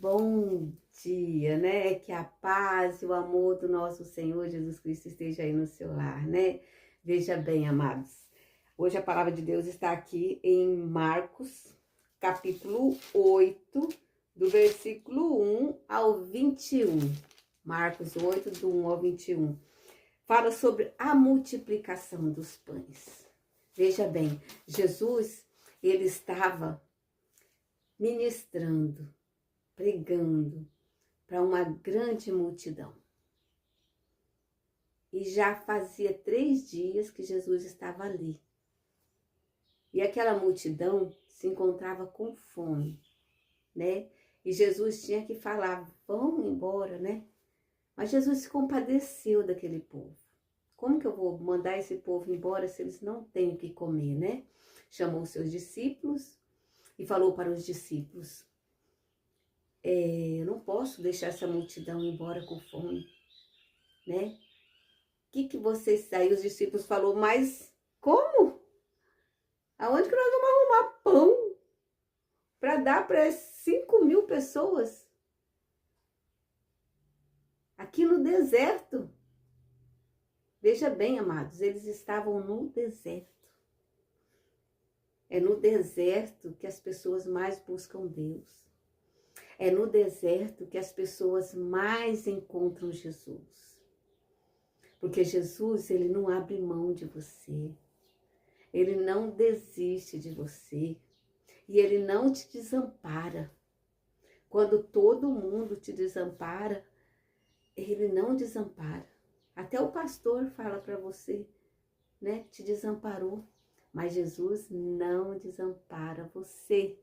Bom dia, né? Que a paz e o amor do nosso Senhor Jesus Cristo esteja aí no seu lar, né? Veja bem, amados. Hoje a palavra de Deus está aqui em Marcos, capítulo 8, do versículo 1 ao 21. Marcos 8, do 1 ao 21. Fala sobre a multiplicação dos pães. Veja bem, Jesus, ele estava ministrando, pregando para uma grande multidão. E já fazia 3 dias que Jesus estava ali. E aquela multidão se encontrava com fome, né? E Jesus tinha que falar, vão embora, né? Mas Jesus se compadeceu daquele povo. Como que eu vou mandar esse povo embora se eles não têm o que comer, né? Chamou os seus discípulos e falou para os discípulos, eu não posso deixar essa multidão ir embora com fome, né? O que vocês... Aí os discípulos falaram, mas como? Aonde que nós vamos arrumar pão para dar para 5.000 pessoas? Aqui no deserto. Veja bem, amados, eles estavam no deserto. É no deserto que as pessoas mais buscam Deus. É no deserto que as pessoas mais encontram Jesus. Porque Jesus, ele não abre mão de você. Ele não desiste de você. E ele não te desampara. Quando todo mundo te desampara, ele não desampara. Até o pastor fala para você, né? Te desamparou. Mas Jesus não desampara você.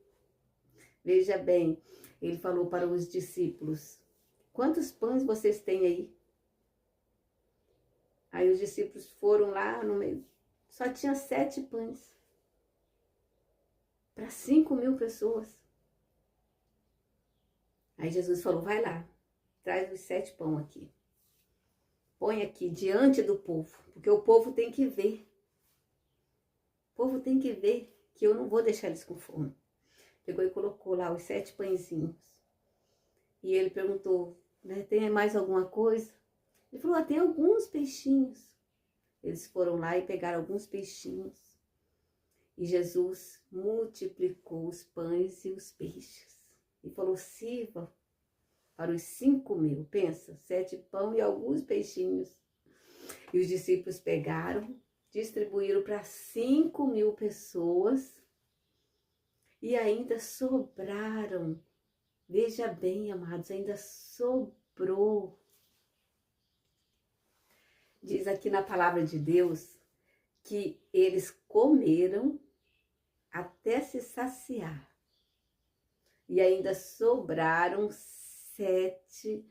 Veja bem, ele falou para os discípulos, quantos pães vocês têm aí? Aí os discípulos foram lá no meio, só tinha 7 pães. Para 5.000 pessoas. Aí Jesus falou, vai lá, traz os 7 pães aqui. Põe aqui diante do povo, porque o povo tem que ver. O povo tem que ver que eu não vou deixar eles com fome. Pegou e colocou lá os 7 pãezinhos. E ele perguntou, né, tem mais alguma coisa? Ele falou, tem alguns peixinhos. Eles foram lá e pegaram alguns peixinhos. E Jesus multiplicou os pães e os peixes. E falou, sirva para os 5.000. Pensa, 7 pão e alguns peixinhos. E os discípulos pegaram, distribuíram para 5.000 pessoas. E ainda sobraram. Veja bem, amados, ainda sobrou. Diz aqui na palavra de Deus que eles comeram até se saciar. E ainda sobraram 7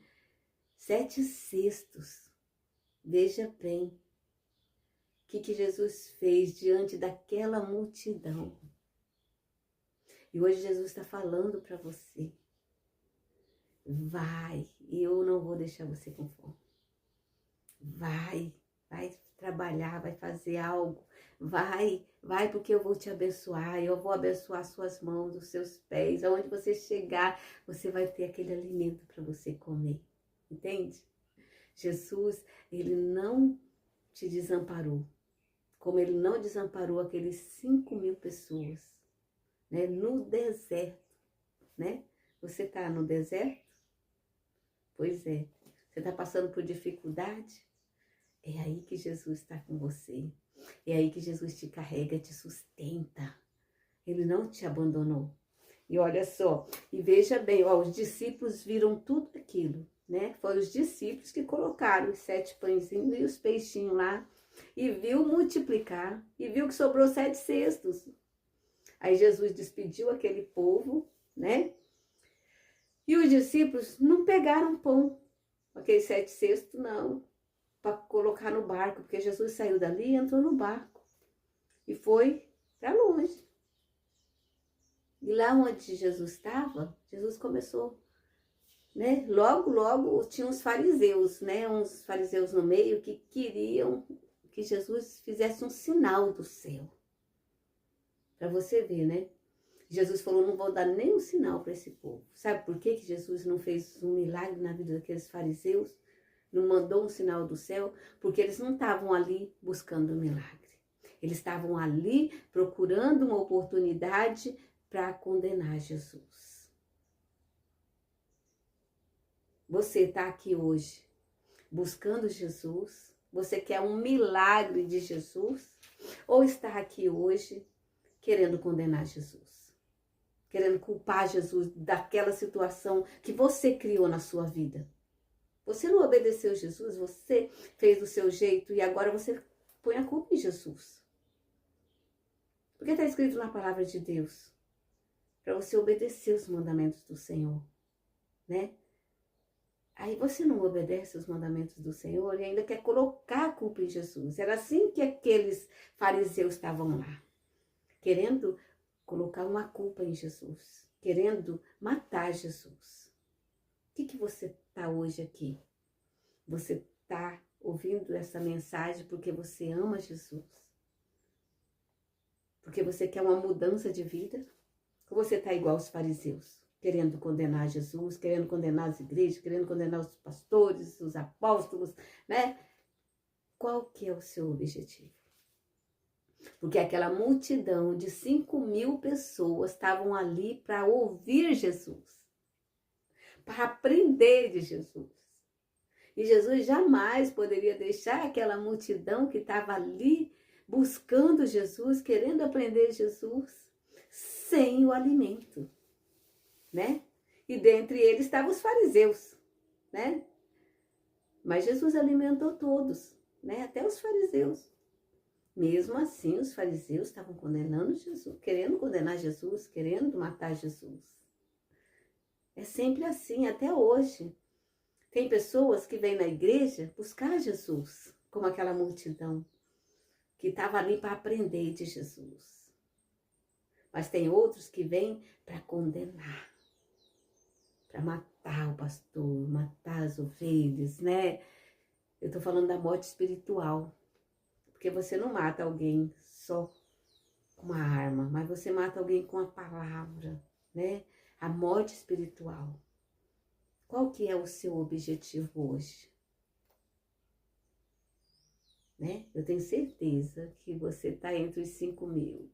cestos. Veja bem o que Jesus fez diante daquela multidão. E hoje Jesus está falando para você, vai, eu não vou deixar você com fome. Vai trabalhar, vai fazer algo, vai porque eu vou te abençoar, eu vou abençoar suas mãos, os seus pés, aonde você chegar, você vai ter aquele alimento para você comer, entende? Jesus, ele não te desamparou, como ele não desamparou aqueles 5.000 pessoas, né, no deserto, né? Você está no deserto? Pois é. Você está passando por dificuldade? É aí que Jesus está com você. É aí que Jesus te carrega, te sustenta. Ele não te abandonou. E olha só, e veja bem, ó, os discípulos viram tudo aquilo, né? Foram os discípulos que colocaram os 7 pãezinhos e os peixinhos lá. E viu multiplicar. E viu que sobrou 7 cestos. Aí Jesus despediu aquele povo, né? E os discípulos não pegaram pão, aqueles 7 cestos, não, para colocar no barco, porque Jesus saiu dali e entrou no barco e foi para longe. E lá onde Jesus estava, Jesus começou, né? Logo tinha uns fariseus, né? Uns fariseus no meio que queriam que Jesus fizesse um sinal do céu. Para você ver, né? Jesus falou, não vou dar nenhum sinal para esse povo. Sabe por que Jesus não fez um milagre na vida daqueles fariseus? Não mandou um sinal do céu? Porque eles não estavam ali buscando um milagre. Eles estavam ali procurando uma oportunidade para condenar Jesus. Você está aqui hoje buscando Jesus? Você quer um milagre de Jesus? Ou está aqui hoje querendo condenar Jesus? Querendo culpar Jesus daquela situação que você criou na sua vida? Você não obedeceu Jesus, você fez do seu jeito e agora você põe a culpa em Jesus. Porque está escrito na palavra de Deus, para você obedecer os mandamentos do Senhor, né? Aí você não obedece os mandamentos do Senhor e ainda quer colocar a culpa em Jesus. Era assim que aqueles fariseus estavam lá, querendo colocar uma culpa em Jesus, querendo matar Jesus. O que você está hoje aqui? Você está ouvindo essa mensagem porque você ama Jesus? Porque você quer uma mudança de vida? Ou você está igual aos fariseus, querendo condenar Jesus, querendo condenar as igrejas, querendo condenar os pastores, os apóstolos, né? Qual que é o seu objetivo? Porque aquela multidão de 5.000 pessoas estavam ali para ouvir Jesus, para aprender de Jesus. E Jesus jamais poderia deixar aquela multidão que estava ali buscando Jesus, querendo aprender Jesus, sem o alimento, né? E dentre eles estavam os fariseus, né? Mas Jesus alimentou todos, né? Até os fariseus. Mesmo assim, os fariseus estavam condenando Jesus, querendo condenar Jesus, querendo matar Jesus. É sempre assim, até hoje. Tem pessoas que vêm na igreja buscar Jesus, como aquela multidão que estava ali para aprender de Jesus. Mas tem outros que vêm para condenar, para matar o pastor, matar as ovelhas, né? Eu estou falando da morte espiritual, porque você não mata alguém só com uma arma, mas você mata alguém com a palavra, né? A morte espiritual. Qual que é o seu objetivo hoje? Né? Eu tenho certeza que você está entre os 5.000,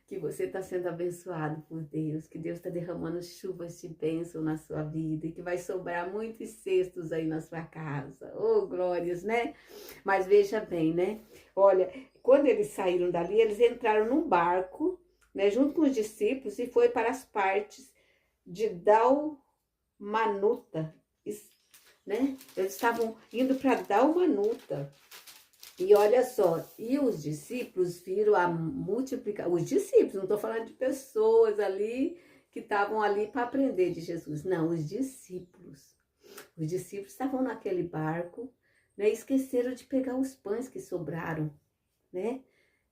que você está sendo abençoado por Deus, que Deus está derramando chuvas de bênção na sua vida e que vai sobrar muitos cestos aí na sua casa. Oh, glórias, né? Mas veja bem, né? Olha, quando eles saíram dali, eles entraram num barco, né, junto com os discípulos e foi para as partes de Dalmanuta, né? Eles estavam indo para Dalmanuta. E olha só, e os discípulos viram a multiplicar, os discípulos, não estou falando de pessoas ali que estavam ali para aprender de Jesus, não, os discípulos. Os discípulos estavam naquele barco, né, e esqueceram de pegar os pães que sobraram, né?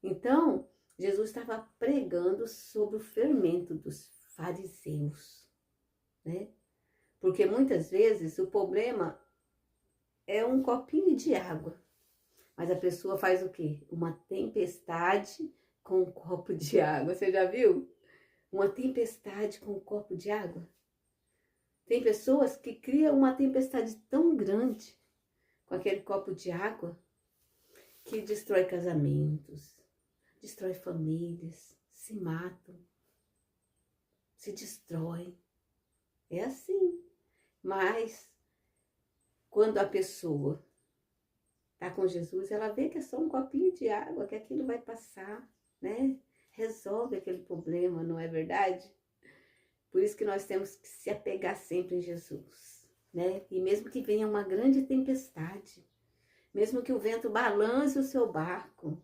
Então, Jesus estava pregando sobre o fermento dos fariseus, né? Porque muitas vezes o problema é um copinho de água. Mas a pessoa faz o quê? Uma tempestade com um copo de água. Você já viu? Uma tempestade com um copo de água? Tem pessoas que criam uma tempestade tão grande com aquele copo de água que destrói casamentos, destrói famílias, se matam, se destrói. É assim. Mas quando a pessoa tá com Jesus, ela vê que é só um copinho de água, que aquilo vai passar, né? Resolve aquele problema, não é verdade? Por isso que nós temos que se apegar sempre em Jesus, né? E mesmo que venha uma grande tempestade, mesmo que o vento balance o seu barco,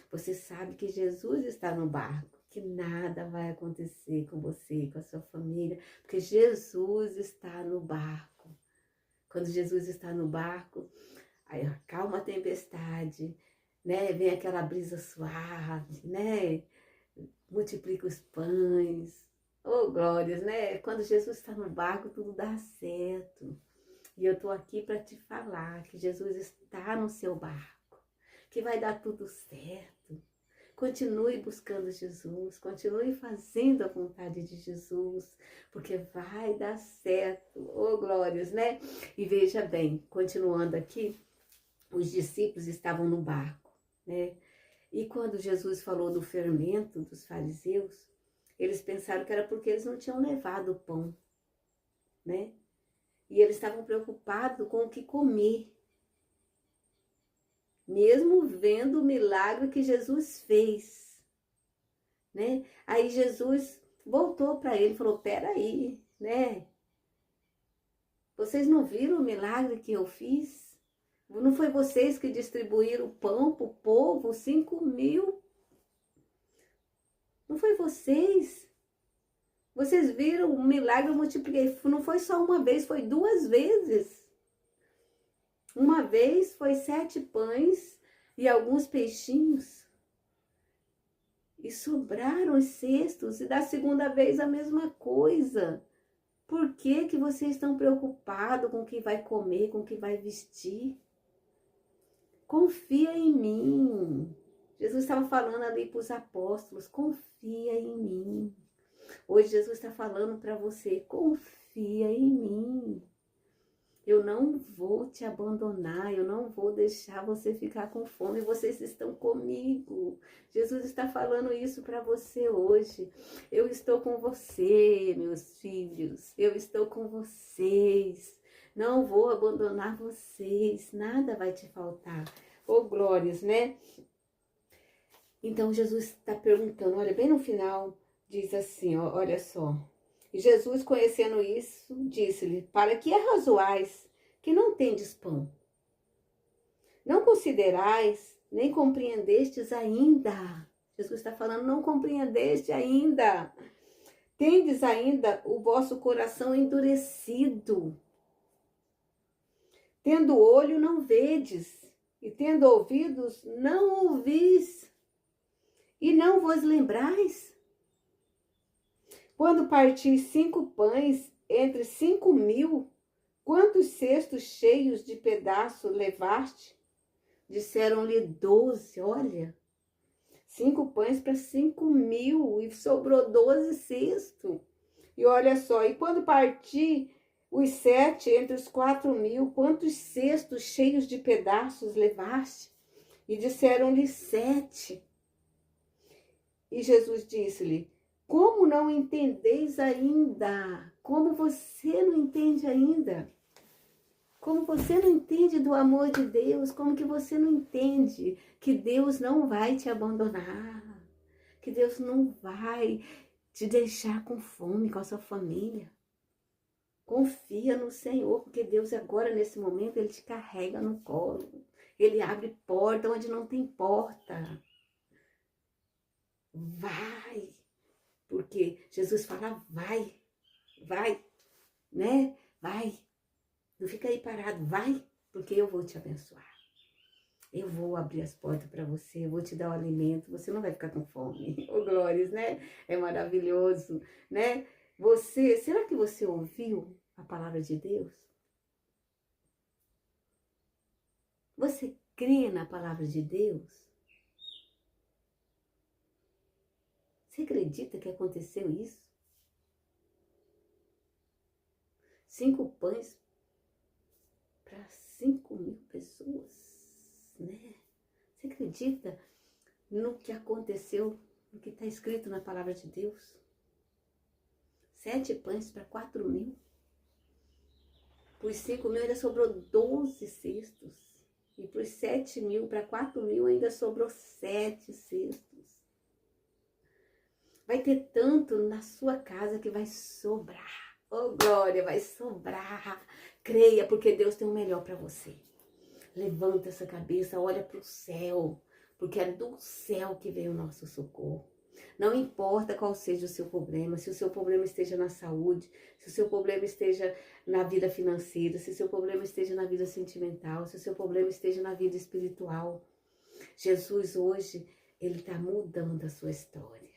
você sabe que Jesus está no barco, que nada vai acontecer com você, com a sua família, porque Jesus está no barco. Quando Jesus está no barco, aí acalma a tempestade, né? Vem aquela brisa suave, né? Multiplica os pães. Oh, glórias, né? Quando Jesus está no barco, tudo dá certo. E eu estou aqui para te falar que Jesus está no seu barco, que vai dar tudo certo. Continue buscando Jesus, continue fazendo a vontade de Jesus, porque vai dar certo. Oh, glórias, né? E veja bem, continuando aqui, os discípulos estavam no barco, né? E quando Jesus falou do fermento dos fariseus, eles pensaram que era porque eles não tinham levado o pão, né? E eles estavam preocupados com o que comer, mesmo vendo o milagre que Jesus fez, né? Aí Jesus voltou para ele e falou: peraí, né? Vocês não viram o milagre que eu fiz? Não foi vocês que distribuíram o pão para o povo, 5.000? Não foi vocês? Vocês viram o milagre, eu multipliquei. Não foi só uma vez, foi 2 vezes. Uma vez foi 7 pães e alguns peixinhos. E sobraram os cestos. E da segunda vez a mesma coisa. Por que que vocês estão preocupados com o que vai comer, com o que vai vestir? Confia em mim. Jesus estava falando ali para os apóstolos, confia em mim. Hoje Jesus está falando para você, confia em mim. Eu não vou te abandonar, eu não vou deixar você ficar com fome, vocês estão comigo. Jesus está falando isso para você hoje. Eu estou com você, meus filhos, eu estou com vocês. Não vou abandonar vocês, nada vai te faltar. Oh, glórias, né? Então Jesus está perguntando, olha, bem no final, diz assim, ó, olha só. E Jesus, conhecendo isso, disse-lhe: para que arrazoais, que não tendes pão? Não considerais, nem compreendestes ainda. Jesus está falando, não compreendeste ainda. Tendes ainda o vosso coração endurecido. Tendo olho, não vedes, e tendo ouvidos, não ouvis, e não vos lembrais? Quando parti 5 pães entre 5.000, quantos cestos cheios de pedaço levaste? Disseram-lhe 12, olha, 5 pães para 5.000 e sobrou 12 cestos. E olha só, e quando parti os 7 entre os 4.000, quantos cestos cheios de pedaços levaste? E disseram-lhe 7. E Jesus disse-lhe: como não entendeis ainda? Como você não entende ainda? Como você não entende do amor de Deus? Como que você não entende que Deus não vai te abandonar? Que Deus não vai te deixar com fome com a sua família? Confia no Senhor, porque Deus agora, nesse momento, Ele te carrega no colo. Ele abre porta onde não tem porta. Vai! Porque Jesus fala, vai, né? Vai, não fica aí parado, vai, porque eu vou te abençoar. Eu vou abrir as portas para você, eu vou te dar o alimento, você não vai ficar com fome. Ô, glórias, né? É maravilhoso, né? Será que você ouviu a palavra de Deus? Você crê na palavra de Deus? Você acredita que aconteceu isso? 5 pães para 5.000 pessoas, né? Você acredita no que aconteceu, no que está escrito na palavra de Deus? 7 pães para 4.000. Por 5.000 ainda sobrou 12 cestos. E por 7.000 para 4.000 ainda sobrou 7 cestos. Vai ter tanto na sua casa que vai sobrar. Oh, glória, vai sobrar. Creia, porque Deus tem o melhor para você. Levanta essa cabeça, olha para o céu, porque é do céu que vem o nosso socorro. Não importa qual seja o seu problema, se o seu problema esteja na saúde, se o seu problema esteja na vida financeira, se o seu problema esteja na vida sentimental, se o seu problema esteja na vida espiritual. Jesus hoje, Ele está mudando a sua história.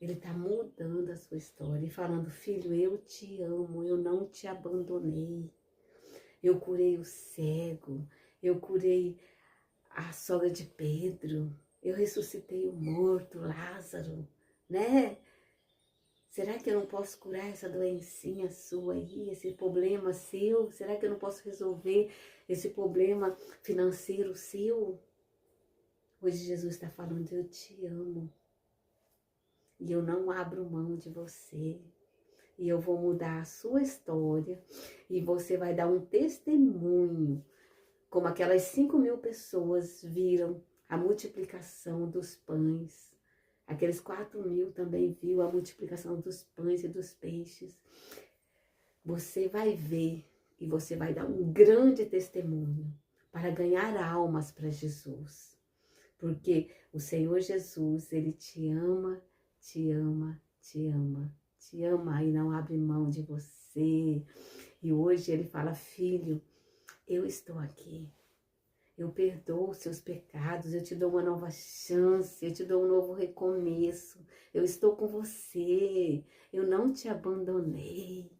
Ele está mudando a sua história e falando, filho, eu te amo, eu não te abandonei. Eu curei o cego, eu curei a sogra de Pedro, Eu ressuscitei o morto, Lázaro, né? Será que eu não posso curar essa doencinha sua aí, esse problema seu? Será que eu não posso resolver esse problema financeiro seu? Hoje Jesus está falando, eu te amo. E eu não abro mão de você. E eu vou mudar a sua história. E você vai dar um testemunho. Como aquelas 5.000 pessoas viram a multiplicação dos pães. Aqueles 4.000 também viu a multiplicação dos pães e dos peixes. Você vai ver e você vai dar um grande testemunho para ganhar almas para Jesus. Porque o Senhor Jesus, Ele te ama, te ama, te ama, te ama e não abre mão de você. E hoje Ele fala, filho, eu estou aqui. Eu perdoo os seus pecados, eu te dou uma nova chance, eu te dou um novo recomeço. Eu estou com você, eu não te abandonei,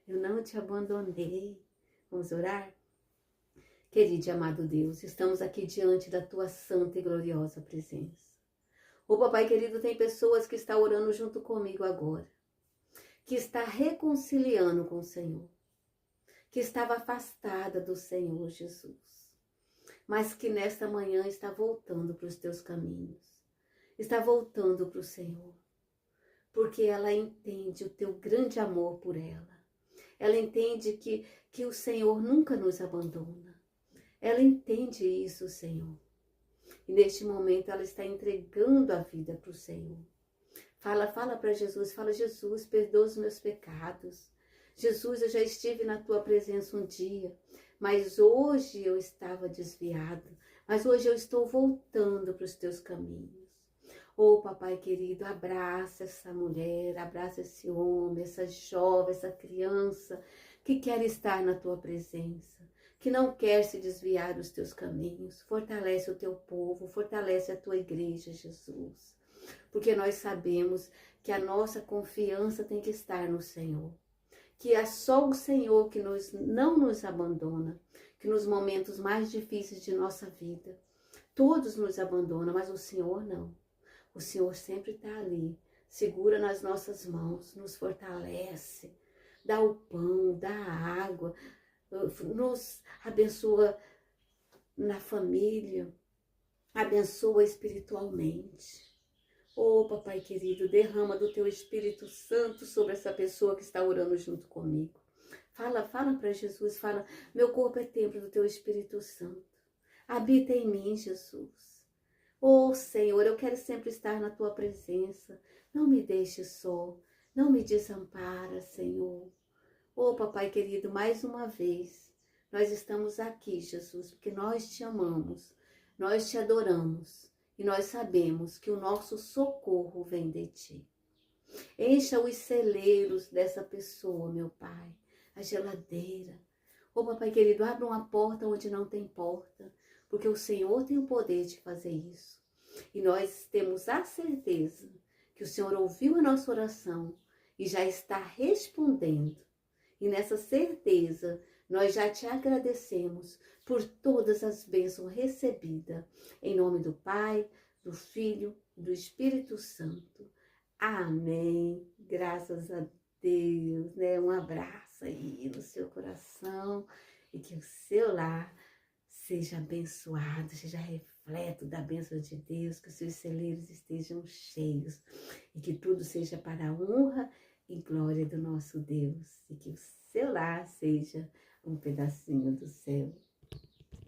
eu não te abandonei. Vamos orar? Querido e amado Deus, estamos aqui diante da tua santa e gloriosa presença. Ô papai querido, tem pessoas que estão orando junto comigo agora, que está reconciliando com o Senhor, que estava afastada do Senhor Jesus, mas que nesta manhã está voltando para os teus caminhos, está voltando para o Senhor, porque ela entende o teu grande amor por ela, ela entende que o Senhor nunca nos abandona, ela entende isso, Senhor, e neste momento ela está entregando a vida para o Senhor. Fala para Jesus, fala, Jesus, perdoa os meus pecados. Jesus, eu já estive na tua presença um dia, mas hoje eu estava desviado, mas hoje eu estou voltando para os teus caminhos. Oh, papai querido, abraça essa mulher, abraça esse homem, essa jovem, essa criança que quer estar na tua presença, que não quer se desviar dos teus caminhos. Fortalece o teu povo, fortalece a tua igreja, Jesus. Porque nós sabemos que a nossa confiança tem que estar no Senhor. Que é só o Senhor que não nos abandona. Que nos momentos mais difíceis de nossa vida, todos nos abandonam, mas o Senhor não. O Senhor sempre está ali, segura nas nossas mãos, nos fortalece, dá o pão, dá a água, nos abençoa na família, abençoa espiritualmente. Oh, papai querido, derrama do teu Espírito Santo sobre essa pessoa que está orando junto comigo. Fala para Jesus, fala, meu corpo é templo do teu Espírito Santo. Habita em mim, Jesus. Oh, Senhor, eu quero sempre estar na tua presença. Não me deixe só, não me desampara, Senhor. Oh, papai querido, mais uma vez, nós estamos aqui, Jesus, porque nós te amamos, nós te adoramos. E nós sabemos que o nosso socorro vem de ti. Encha os celeiros dessa pessoa, meu Pai. A geladeira. Ô, papai querido, abra uma porta onde não tem porta. Porque o Senhor tem o poder de fazer isso. E nós temos a certeza que o Senhor ouviu a nossa oração e já está respondendo. E nessa certeza, nós já te agradecemos por todas as bênçãos recebidas. Em nome do Pai, do Filho e do Espírito Santo. Amém. Graças a Deus, né? Um abraço aí no seu coração e que o seu lar seja abençoado, seja repleto da bênção de Deus, que os seus celeiros estejam cheios e que tudo seja para a honra e glória do nosso Deus e que o seu lar seja um pedacinho do céu.